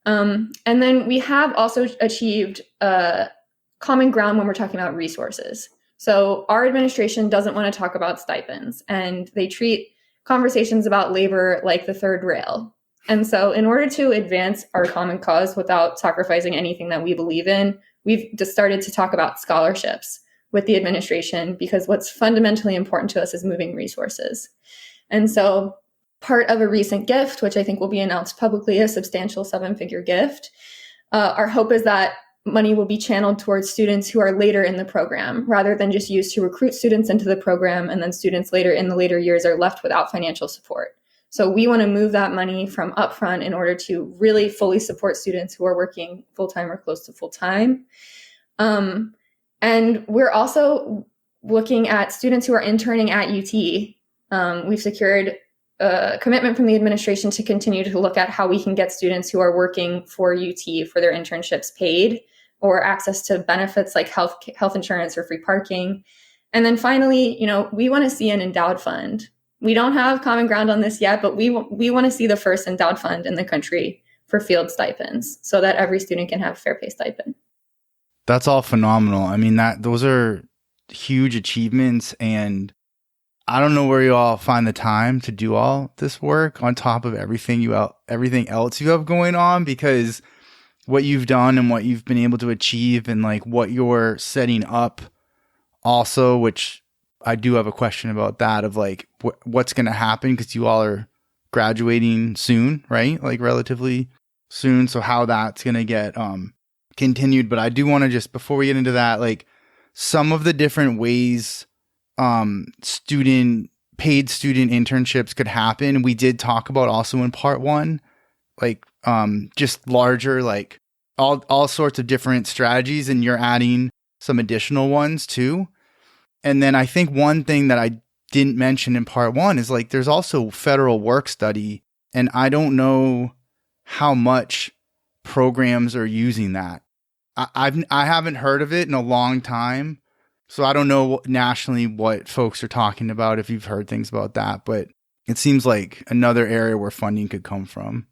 And then we have also achieved common ground when we're talking about resources. So our administration doesn't want to talk about stipends, and they treat conversations about labor like the third rail. And so in order to advance our common cause without sacrificing anything that we believe in, we've just started to talk about scholarships with the administration, because what's fundamentally important to us is moving resources. And so part of a recent gift, which I think will be announced publicly, a substantial 7-figure gift, our hope is that money will be channeled towards students who are later in the program, rather than just used to recruit students into the program, and then students later in the later years are left without financial support. So we want to move that money from upfront in order to really fully support students who are working full-time or close to full-time. And we're also looking at students who are interning at UT. We've secured a commitment from the administration to continue to look at how we can get students who are working for UT for their internships paid, or access to benefits like health insurance or free parking. And then finally, we want to see an endowed fund. We don't have common ground on this yet, but we want to see the first endowed fund in the country for field stipends so that every student can have a fair pay stipend. That's all phenomenal. I mean, those are huge achievements, and I don't know where you all find the time to do all this work on top of everything else you have going on, because what you've done and what you've been able to achieve and like what you're setting up also, which I do have a question about that, of like what's going to happen, because you all are graduating soon, right? Like relatively soon. So how that's going to get continued. But I do want to just, before we get into that, like some of the different ways paid student internships could happen. We did talk about also in part one, like just larger, like all sorts of different strategies, and you're adding some additional ones too. And then I think one thing that I didn't mention in part one is like there's also federal work study, and I don't know how much programs are using that. I haven't heard of it in a long time, so I don't know nationally what folks are talking about, if you've heard things about that, but it seems like another area where funding could come from.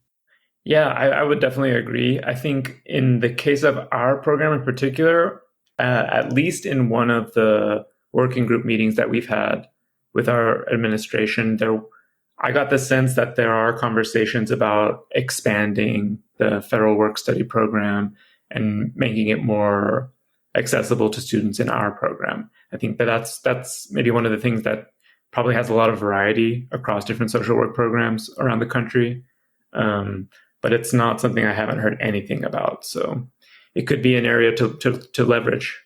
Yeah, I would definitely agree. I think in the case of our program in particular, at least in one of the working group meetings that we've had with our administration, I got the sense that there are conversations about expanding the federal work study program and making it more accessible to students in our program. I think that's maybe one of the things that probably has a lot of variety across different social work programs around the country. But it's not something I haven't heard anything about. So it could be an area to leverage.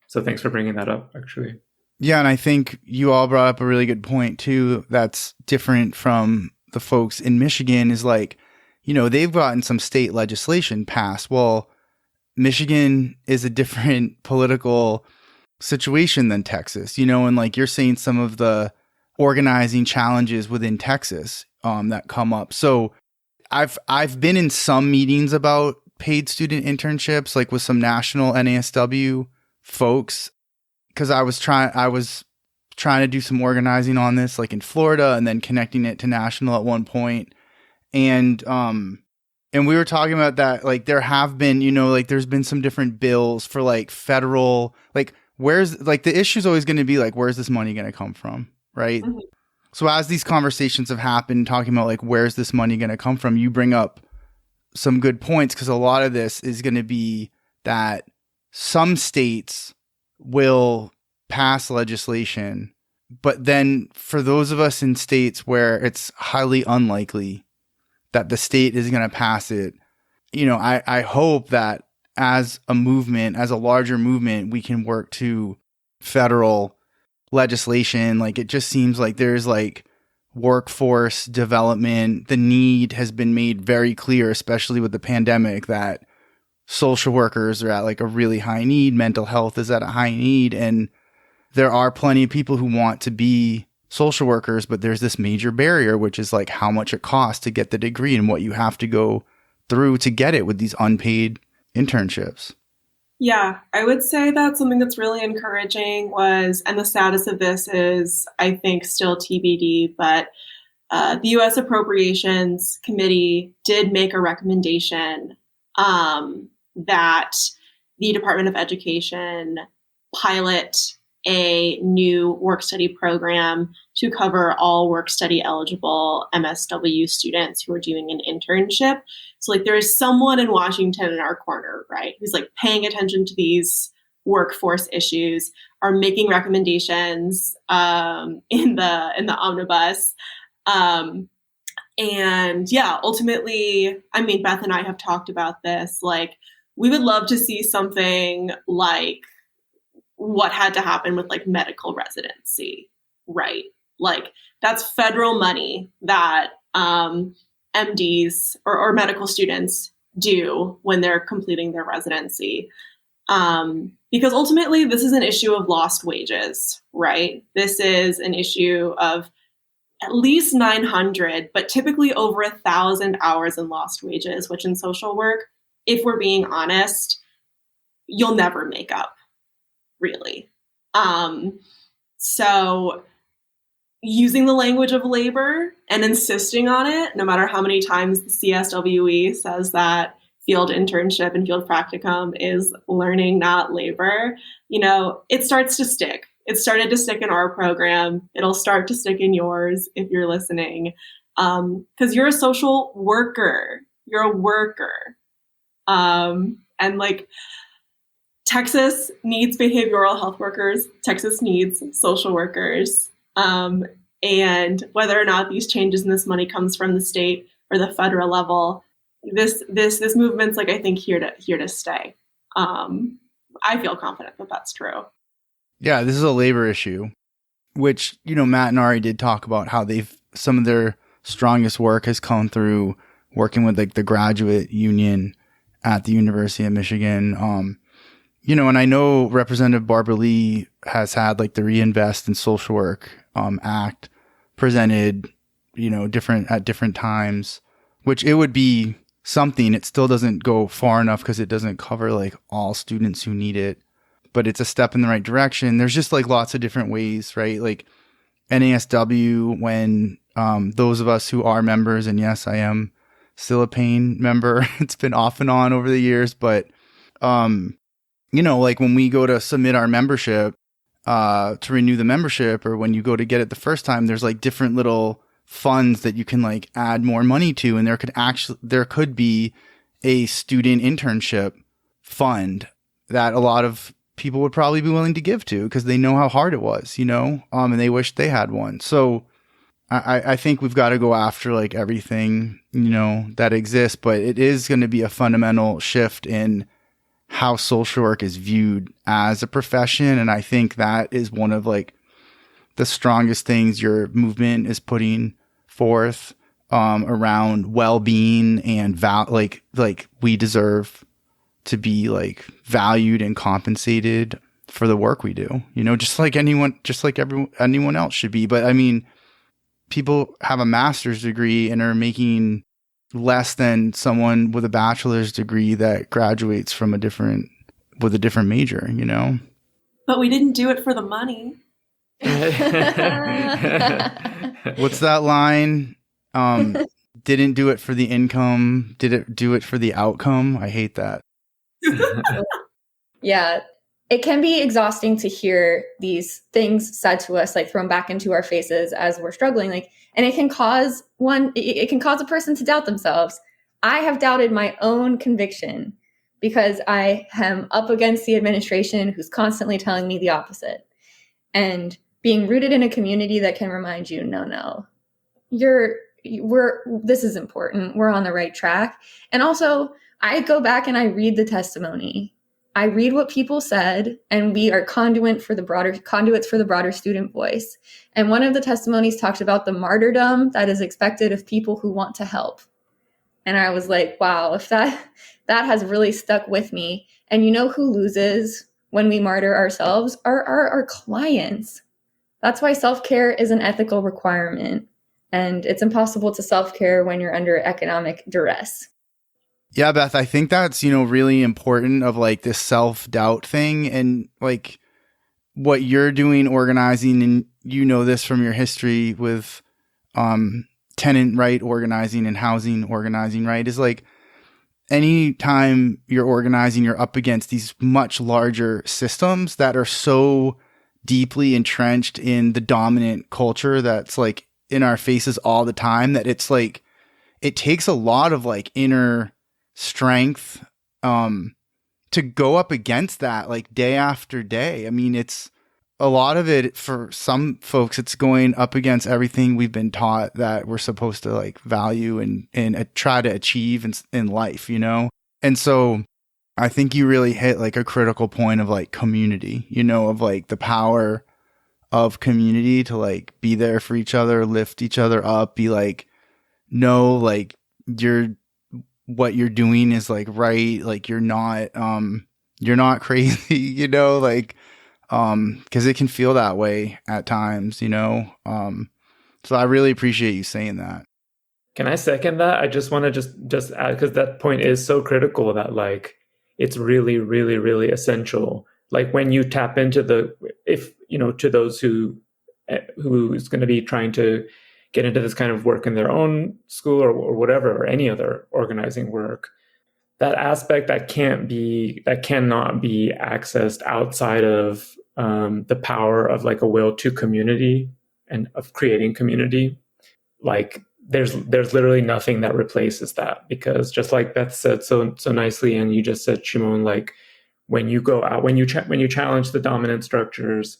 So thanks for bringing that up, actually. Yeah, and I think you all brought up a really good point too that's different from the folks in Michigan, is like, they've gotten some state legislation passed. Well, Michigan is a different political situation than Texas, and like you're saying some of the organizing challenges within Texas that come up. So I've been in some meetings about paid student internships, like with some national NASW folks, because I was trying to do some organizing on this, like in Florida, and then connecting it to national at one point. And we were talking about that, like there have been, like there's been some different bills for like federal, like where's, like the issue is always going to be like, where's this money going to come from? Right. Mm-hmm. So as these conversations have happened, talking about like, where's this money going to come from? You bring up some good points, because a lot of this is going to be that some states will pass legislation, but then for those of us in states where it's highly unlikely that the state is going to pass it, I hope that as a movement, as a larger movement, we can work to federal legislation. Like it just seems like there's like workforce development. The need has been made very clear, especially with the pandemic, that social workers are at like a really high need. Mental health is at a high need. And there are plenty of people who want to be social workers, but there's this major barrier, which is like how much it costs to get the degree and what you have to go through to get it with these unpaid internships. Yeah, I would say that something that's really encouraging was, and the status of this is, I think, still TBD, but the U.S. Appropriations Committee did make a recommendation that the Department of Education pilot a new work-study program to cover all work-study eligible MSW students who are doing an internship. So like there is someone in Washington in our corner, right, who's like paying attention to these workforce issues, are making recommendations in the omnibus. And yeah, ultimately, I mean, Beth and I have talked about this, like we would love to see something like what had to happen with like medical residency, right? Like that's federal money that MDs or medical students do when they're completing their residency. Because ultimately, this is an issue of lost wages, right? This is an issue of at least 900, but typically over 1,000 hours in lost wages, which in social work, if we're being honest, you'll never make up, really. So using the language of labor and insisting on it, no matter how many times the CSWE says that field internship and field practicum is learning, not labor, it starts to stick. It started to stick in our program. It'll start to stick in yours if you're listening, because you're a social worker. You're a worker. And like, Texas needs behavioral health workers. Texas needs social workers. And whether or not these changes in this money comes from the state or the federal level, this movement's like, I think, here to stay. I feel confident that that's true. Yeah, this is a labor issue, which, Matt and Ari did talk about how some of their strongest work has come through working with like the graduate union at the University of Michigan. And I know Representative Barbara Lee has had like the Reinvest in Social Work Act presented, at different times, which it would be something. It still doesn't go far enough because it doesn't cover like all students who need it, but it's a step in the right direction. There's just like lots of different ways, right? Like NASW, when those of us who are members, and yes, I am still a paying member. It's been off and on over the years, but like when we go to submit our membership, to renew the membership, or when you go to get it the first time, there's like different little funds that you can like add more money to. And there could be a student internship fund that a lot of people would probably be willing to give to because they know how hard it was, and they wish they had one. So I think we've got to go after like everything, that exists, but it is going to be a fundamental shift in how social work is viewed as a profession. And I think that is one of like the strongest things your movement is putting forth around well-being and like we deserve to be like valued and compensated for the work we do, just like anyone else should be. But I mean, people have a master's degree and are making less than someone with a bachelor's degree that graduates from with a different major, But we didn't do it for the money. What's that line? Didn't do it for the income. Did it do it for the outcome? I hate that. Yeah. It can be exhausting to hear these things said to us, like thrown back into our faces as we're struggling. Like, and it can cause a person to doubt themselves. I have doubted my own conviction because I am up against the administration who's constantly telling me the opposite. And being rooted in a community that can remind you, no, this is important. We're on the right track. And also, I go back and I read the testimony. I read what people said, and we are conduits for the broader student voice. And one of the testimonies talked about the martyrdom that is expected of people who want to help. And I was like, wow, if that has really stuck with me. And who loses when we martyr ourselves are our clients. That's why self-care is an ethical requirement. And it's impossible to self-care when you're under economic duress. Yeah, Beth, I think that's, really important of like this self-doubt thing and like what you're doing organizing. And this from your history with tenant right organizing and housing organizing, right? Is like anytime you're organizing, you're up against these much larger systems that are so deeply entrenched in the dominant culture that's like in our faces all the time that it's like it takes a lot of like inner strength to go up against that like day after day. I mean, it's a lot of it for some folks, it's going up against everything we've been taught that we're supposed to like value and try to achieve in life, And so I think you really hit like a critical point of like community, of like the power of community to like be there for each other, lift each other up, be like, no, like what you're doing is like right. Like you're not you're not crazy, like, because it can feel that way at times, so I really appreciate you saying that. Can I second that? I just want to just add, because that point is so critical, that like it's really, really, really essential. Like when you tap into to those who's going to be trying to get into this kind of work in their own school or whatever, or any other organizing work, that aspect that cannot be accessed outside of the power of like a will to community and of creating community. Like there's literally nothing that replaces that, because just like Beth said so nicely, and you just said, Shimon, like when you go out, when you challenge the dominant structures,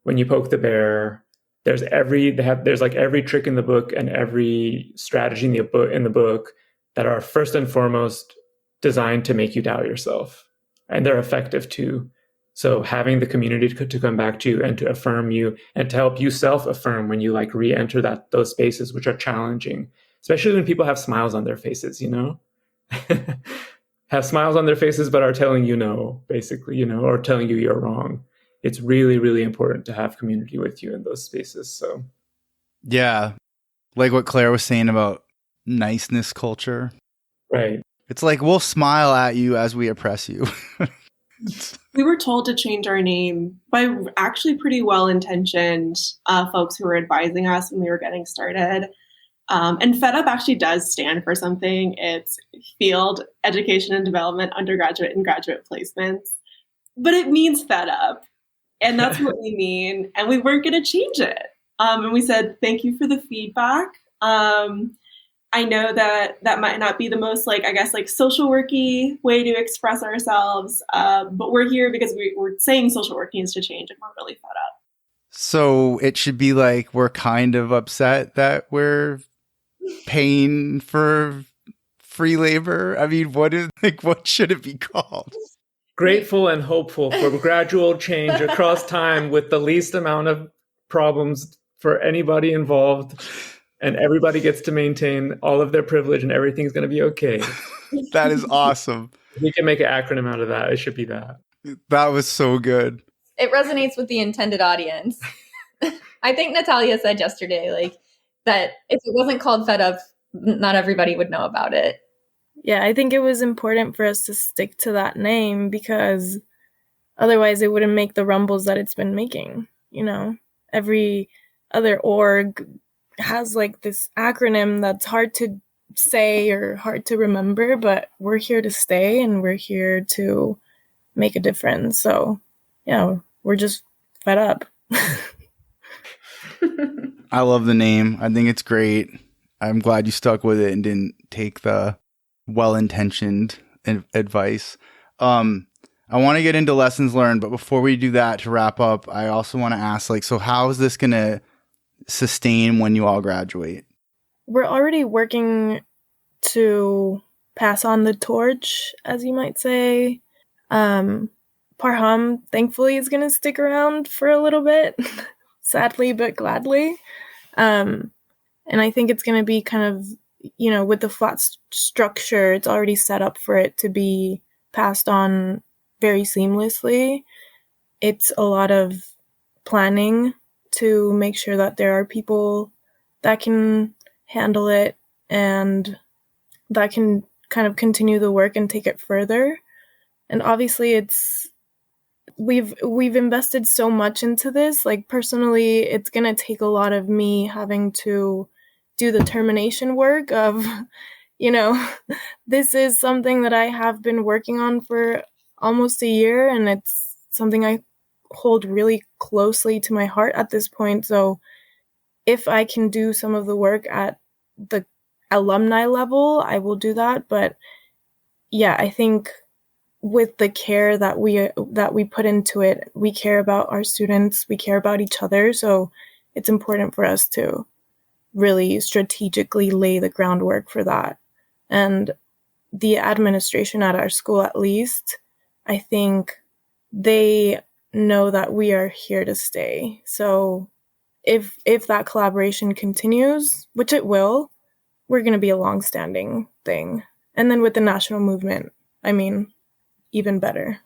when you poke the bear, there's like every trick in the book and every strategy in the book that are first and foremost designed to make you doubt yourself, and they're effective too. So having the community to come back to you and to affirm you and to help you self-affirm when you like re-enter those spaces which are challenging, especially when people have smiles on their faces, have smiles on their faces but are telling you no, basically, or telling you you're wrong. It's really, really important to have community with you in those spaces. So yeah, like what Claire was saying about niceness culture. Right. It's like we'll smile at you as we oppress you. We were told to change our name by actually pretty well-intentioned folks who were advising us when we were getting started. And Fed Up actually does stand for something. It's Field Education and Development, Undergraduate and Graduate Placements. But it means Fed Up. And that's what we mean. And we weren't going to change it. And we said, thank you for the feedback. I know that might not be the most social worky way to express ourselves, but we're here because we're saying social work needs to change and we're really fed up. So it should be like we're kind of upset that we're paying for free labor. I mean, what should it be called? Grateful and hopeful for gradual change across time with the least amount of problems for anybody involved. And everybody gets to maintain all of their privilege and everything's going to be okay. That is awesome. We can make an acronym out of that. It should be that. That was so good. It resonates with the intended audience. I think Natalia said yesterday, that if it wasn't called Fed Up, not everybody would know about it. Yeah, I think it was important for us to stick to that name because otherwise it wouldn't make the rumbles that it's been making. Every other org has this acronym that's hard to say or hard to remember, but we're here to stay and we're here to make a difference. So, we're just fed up. I love the name. I think it's great. I'm glad you stuck with it and didn't take the well-intentioned advice. I want to get into lessons learned, but before we do that, to wrap up, I also want to ask, so how is this going to sustain when you all graduate? We're already working to pass on the torch, as you might say. Parham, thankfully, is going to stick around for a little bit, sadly but gladly. And I think it's going to be kind of, with the flat structure, it's already set up for it to be passed on very seamlessly. It's a lot of planning to make sure that there are people that can handle it and that can kind of continue the work and take it further. And obviously we've invested so much into this. Personally, it's going to take a lot of me having to do the termination work of, this is something that I have been working on for almost a year, and it's something I hold really closely to my heart at this point. So if I can do some of the work at the alumni level, I will do that. But yeah, I think with the care that we put into it, we care about our students, we care about each other. So it's important for us to really strategically lay the groundwork for that. And the administration at our school, at least, I think they know that we are here to stay. So if that collaboration continues, which it will, we're going to be a long-standing thing. And then with the national movement, even better.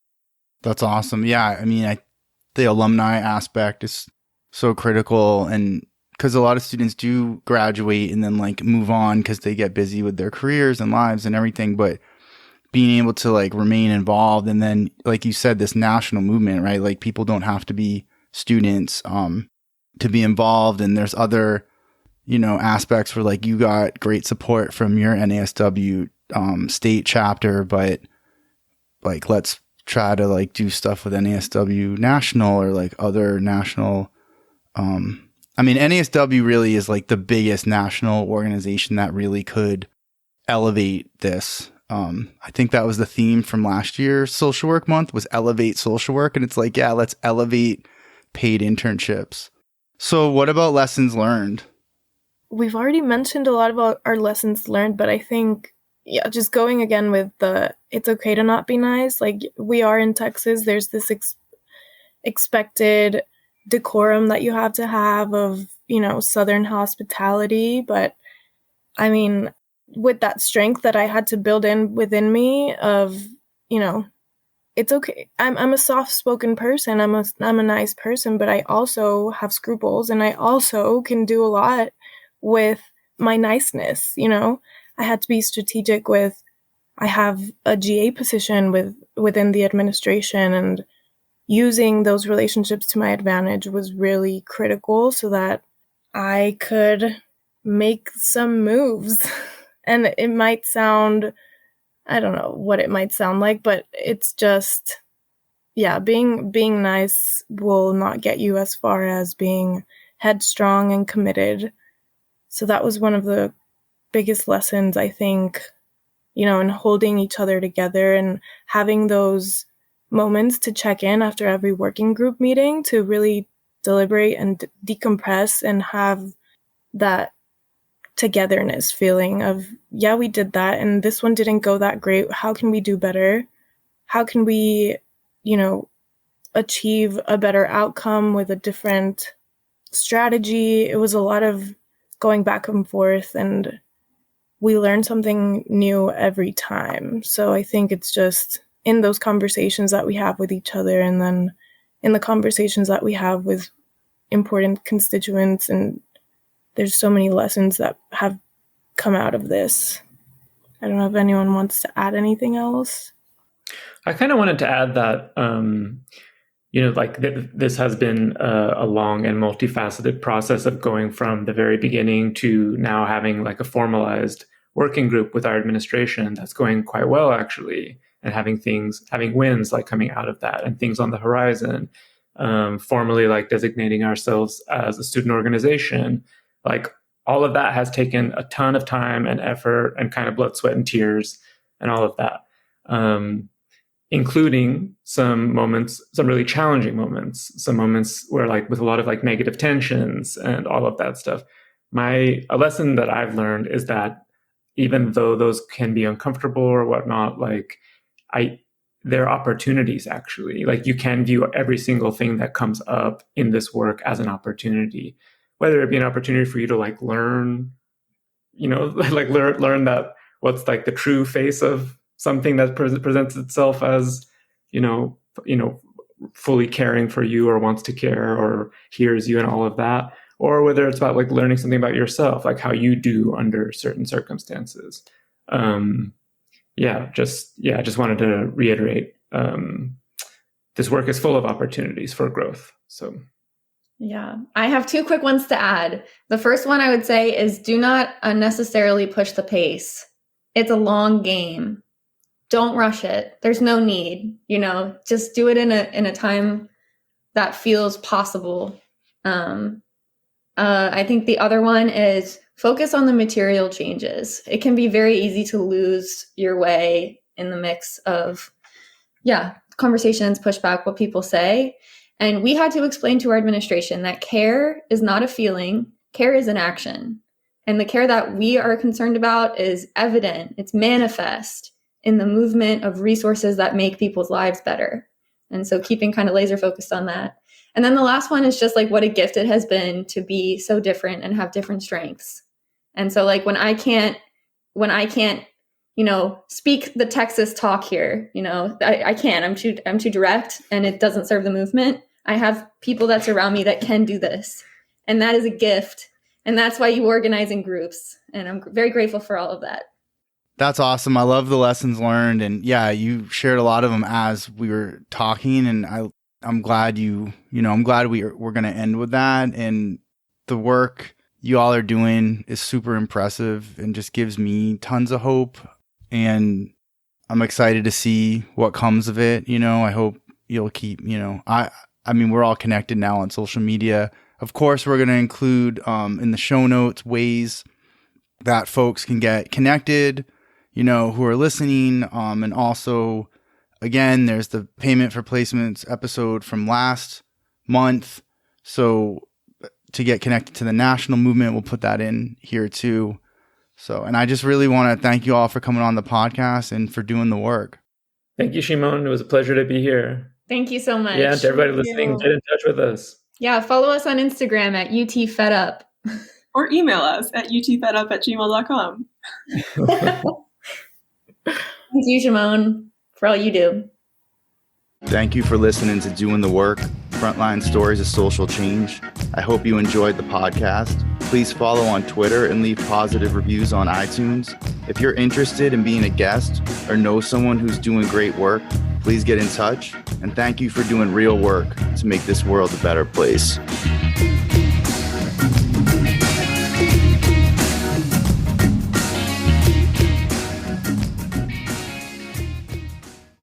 That's awesome. Yeah, I mean, the alumni aspect is so critical, and because a lot of students do graduate and then like move on because they get busy with their careers and lives and everything, but being able to like remain involved, and then like you said, this national movement, right? Like people don't have to be students to be involved, and there's other aspects where like you got great support from your NASW state chapter, but like let's try to like do stuff with NASW national or like other national. I mean, NASW really is like the biggest national organization that really could elevate this. I think that was the theme from last year's Social Work Month was Elevate Social Work. And it's like, yeah, let's elevate paid internships. So what about lessons learned? We've already mentioned a lot about our lessons learned, but I think, just going again with it's okay to not be nice. Like, we are in Texas. There's this expected decorum that you have to have of, Southern hospitality. But I mean, with that strength that I had to build in within me of, it's okay. I'm a soft-spoken person. I'm a nice person, but I also have scruples, and I also can do a lot with my niceness. I had to be strategic with, I have a GA position within the administration, and using those relationships to my advantage was really critical so that I could make some moves. And it might sound, I don't know what it might sound like, but it's just, being nice will not get you as far as being headstrong and committed. So that was one of the biggest lessons, I think, in holding each other together and having those moments to check in after every working group meeting to really deliberate and decompress and have that togetherness feeling of, we did that and this one didn't go that great. How can we do better? How can we, achieve a better outcome with a different strategy? It was a lot of going back and forth, and we learn something new every time. So I think it's just in those conversations that we have with each other, and then in the conversations that we have with important constituents, and there's so many lessons that have come out of this. I don't know if anyone wants to add anything else. I kind of wanted to add that, this has been a long and multifaceted process of going from the very beginning to now having like a formalized working group with our administration that's going quite well, actually, and having wins like coming out of that and things on the horizon, formally like designating ourselves as a student organization. Like, all of that has taken a ton of time and effort and kind of blood, sweat, and tears and all of that, including some really challenging moments, some moments where like with a lot of like negative tensions and all of that stuff. A lesson that I've learned is that even though those can be uncomfortable or whatnot, like there are opportunities, actually. Like, you can view every single thing that comes up in this work as an opportunity, whether it be an opportunity for you to like learn, like learn that what's like the true face of something that presents itself as, fully caring for you or wants to care or hears you and all of that, or whether it's about like learning something about yourself, like how you do under certain circumstances. Just wanted to reiterate, this work is full of opportunities for growth. So. Yeah, I have two quick ones to add. The first one I would say is do not unnecessarily push the pace. It's a long game. Don't rush it. There's no need, just do it in a time that feels possible. I think the other one is focus on the material changes. It can be very easy to lose your way in the mix of, conversations, pushback, what people say. And we had to explain to our administration that care is not a feeling, care is an action. And the care that we are concerned about is evident, it's manifest in the movement of resources that make people's lives better. And so keeping kind of laser focused on that. And then the last one is just like what a gift it has been to be so different and have different strengths. And so like when I can't, speak the Texas talk here. I can't. I'm too direct, and it doesn't serve the movement. I have people that surround me that can do this, and that is a gift. And that's why you organize in groups. And I'm very grateful for all of that. That's awesome. I love the lessons learned. And yeah, you shared a lot of them as we were talking. And I'm glad I'm glad we're going to end with that. And the work you all are doing is super impressive and just gives me tons of hope. And I'm excited to see what comes of it. I hope you'll keep, we're all connected now on social media. Of course, we're going to include in the show notes ways that folks can get connected, who are listening. And also, again, there's the payment for placements episode from last month. So to get connected to the national movement, we'll put that in here too. So, and I just really want to thank you all for coming on the podcast and for doing the work. Thank you, Shimon. It was a pleasure to be here. Thank you so much. Yeah, to everybody listening, get in touch with us. Yeah, follow us on Instagram at UTFedUp. Or email us at utfedup@gmail.com. Thank you, Shimon, for all you do. Thank you for listening to Doing the Work, Frontline Stories of Social Change. I hope you enjoyed the podcast. Please follow on Twitter and leave positive reviews on iTunes. If you're interested in being a guest or know someone who's doing great work, please get in touch. And thank you for doing real work to make this world a better place.